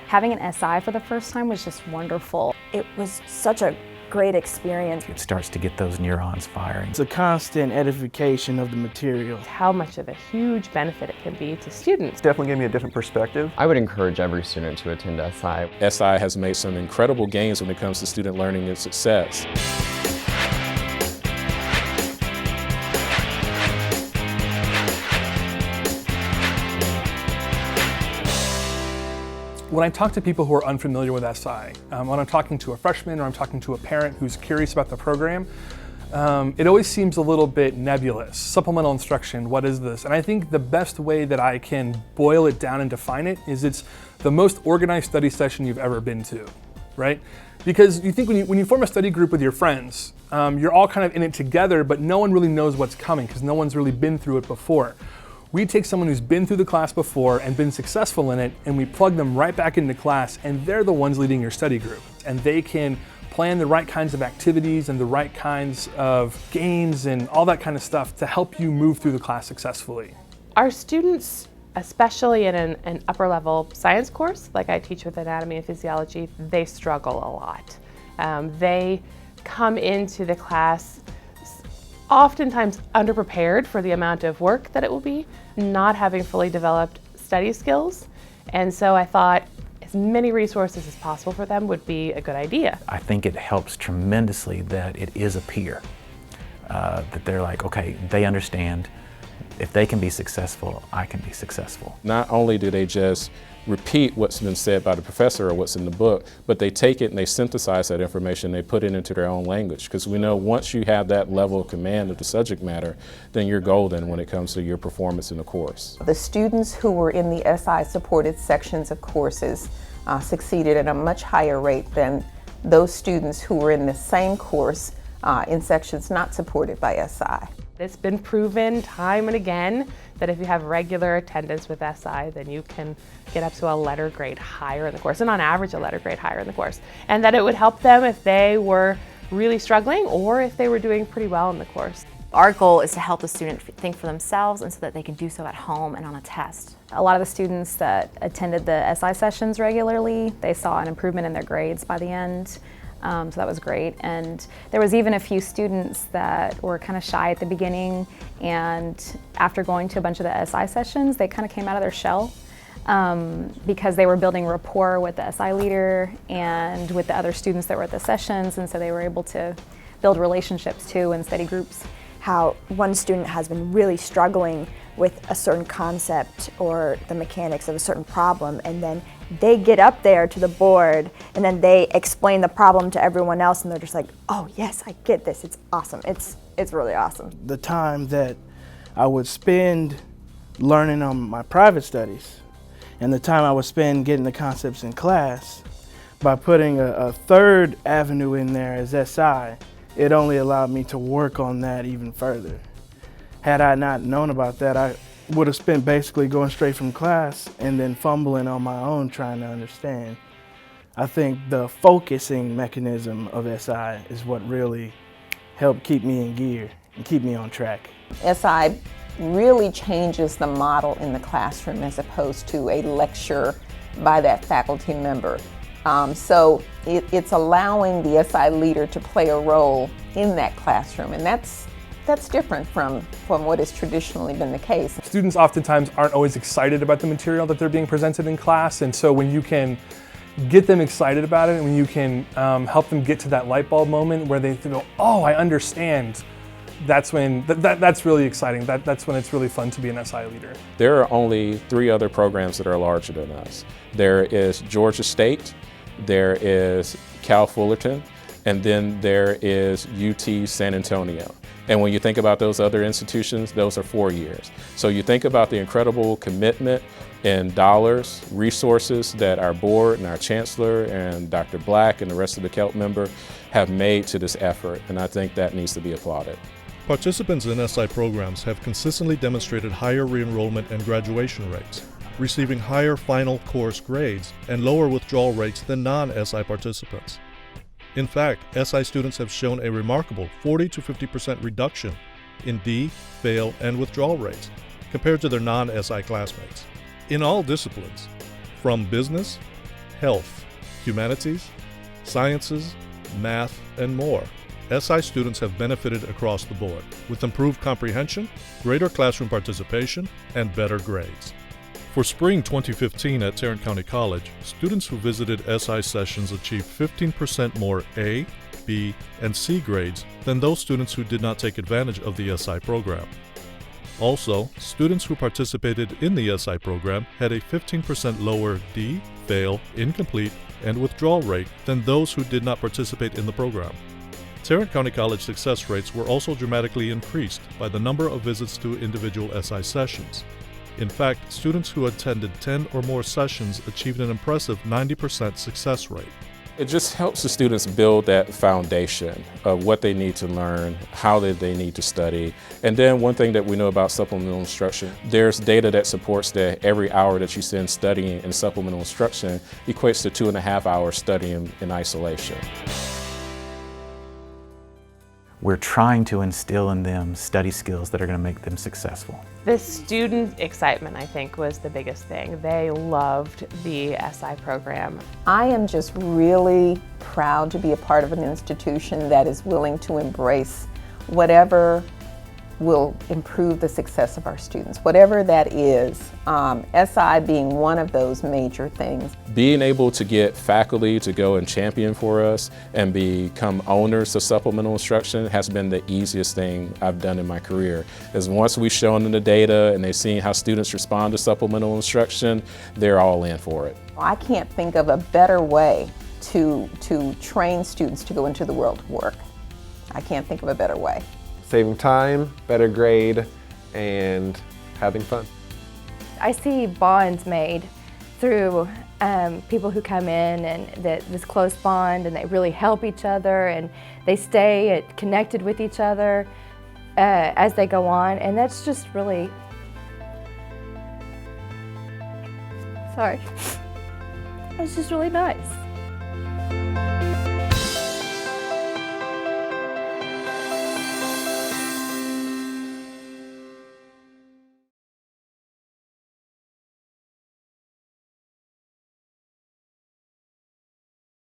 Having an SI for the first time was just wonderful. It was such a great experience. It starts to get those neurons firing. It's a constant edification of the material. How much of a huge benefit it can be to students. Definitely gave me a different perspective. I would encourage every student to attend SI. SI has made some incredible gains when it comes to student learning and success. When I talk to people who are unfamiliar with SI, when I'm talking to a freshman or I'm talking to a parent who's curious about the program, it always seems a little bit nebulous. Supplemental instruction, what is this? And I think the best way that I can boil it down and define it is it's the most organized study session you've ever been to, right? Because you think when you form a study group with your friends, you're all kind of in it together, but no one really knows what's coming because no one's really been through it before. We take someone who's been through the class before and been successful in it, and we plug them right back into class, and they're the ones leading your study group. And they can plan the right kinds of activities and the right kinds of games and all that kind of stuff to help you move through the class successfully. Our students, especially in an upper level science course, like I teach with anatomy and physiology, they struggle a lot. They come into the class oftentimes underprepared for the amount of work that it will be, not having fully developed study skills. And so I thought as many resources as possible for them would be a good idea. I think it helps tremendously that it is a peer, that they're like, okay, they understand. If they can be successful, I can be successful. Not only do they just repeat what's been said by the professor or what's in the book, but they take it and they synthesize that information, they put it into their own language. Because we know once you have that level of command of the subject matter, then you're golden when it comes to your performance in the course. The students who were in the SI supported sections of courses succeeded at a much higher rate than those students who were in the same course in sections not supported by SI. It's been proven time and again that if you have regular attendance with SI, then you can get up to a letter grade higher in the course, and on average a letter grade higher in the course. And that it would help them if they were really struggling or if they were doing pretty well in the course. Our goal is to help the student think for themselves and so that they can do so at home and on a test. A lot of the students that attended the SI sessions regularly, they saw an improvement in their grades by the end. So that was great. And there was even a few students that were kind of shy at the beginning, and after going to a bunch of the SI sessions, they kind of came out of their shell because they were building rapport with the SI leader and with the other students that were at the sessions, and so they were able to build relationships too in study groups. How one student has been really struggling with a certain concept or the mechanics of a certain problem, and then they get up there to the board and then they explain the problem to everyone else, and they're just like, oh yes, I get this, it's awesome, it's really awesome. The time that I would spend learning on my private studies and the time I would spend getting the concepts in class, by putting a third avenue in there as SI, it only allowed me to work on that even further. Had I not known about that, I would have spent basically going straight from class and then fumbling on my own trying to understand. I think the focusing mechanism of SI is what really helped keep me in gear and keep me on track. SI really changes the model in the classroom as opposed to a lecture by that faculty member. So it's allowing the SI leader to play a role in that classroom, and that's different from what has traditionally been the case. Students oftentimes aren't always excited about the material that they're being presented in class, and so when you can get them excited about it, and when you can help them get to that light bulb moment where they go, oh, I understand, that's when, that's really exciting. That's when it's really fun to be an SI leader. There are only 3 other programs that are larger than us. There is Georgia State, there is Cal Fullerton, and then there is UT San Antonio. And when you think about those other institutions, those are 4 years. So you think about the incredible commitment in dollars, resources that our board and our chancellor and Dr. Black and the rest of the CELT member have made to this effort, and I think that needs to be applauded. Participants in SI programs have consistently demonstrated higher re-enrollment and graduation rates, receiving higher final course grades and lower withdrawal rates than non-SI participants. In fact, SI students have shown a remarkable 40 to 50% reduction in D, fail, and withdrawal rates compared to their non-SI classmates. In all disciplines, from business, health, humanities, sciences, math, and more. SI students have benefited across the board, with improved comprehension, greater classroom participation, and better grades. For spring 2015 at Tarrant County College, students who visited SI sessions achieved 15% more A, B, and C grades than those students who did not take advantage of the SI program. Also, students who participated in the SI program had a 15% lower D, fail, incomplete, and withdrawal rate than those who did not participate in the program. Tarrant County College success rates were also dramatically increased by the number of visits to individual SI sessions. In fact, students who attended 10 or more sessions achieved an impressive 90% success rate. It just helps the students build that foundation of what they need to learn, how they need to study. And then one thing that we know about supplemental instruction, there's data that supports that every hour that you spend studying in supplemental instruction equates to 2.5 hours studying in isolation. We're trying to instill in them study skills that are going to make them successful. The student excitement, I think, was the biggest thing. They loved the SI program. I am just really proud to be a part of an institution that is willing to embrace whatever will improve the success of our students, whatever that is, SI being one of those major things. Being able to get faculty to go and champion for us and become owners of supplemental instruction has been the easiest thing I've done in my career. Is once we've shown them the data and they've seen how students respond to supplemental instruction, they're all in for it. I can't think of a better way to train students to go into the world of work. I can't think of a better way. Saving time, better grade, and having fun. I see bonds made through people who come in and this close bond, and they really help each other, and they stay connected with each other as they go on, and that's just really, sorry, it's just really nice.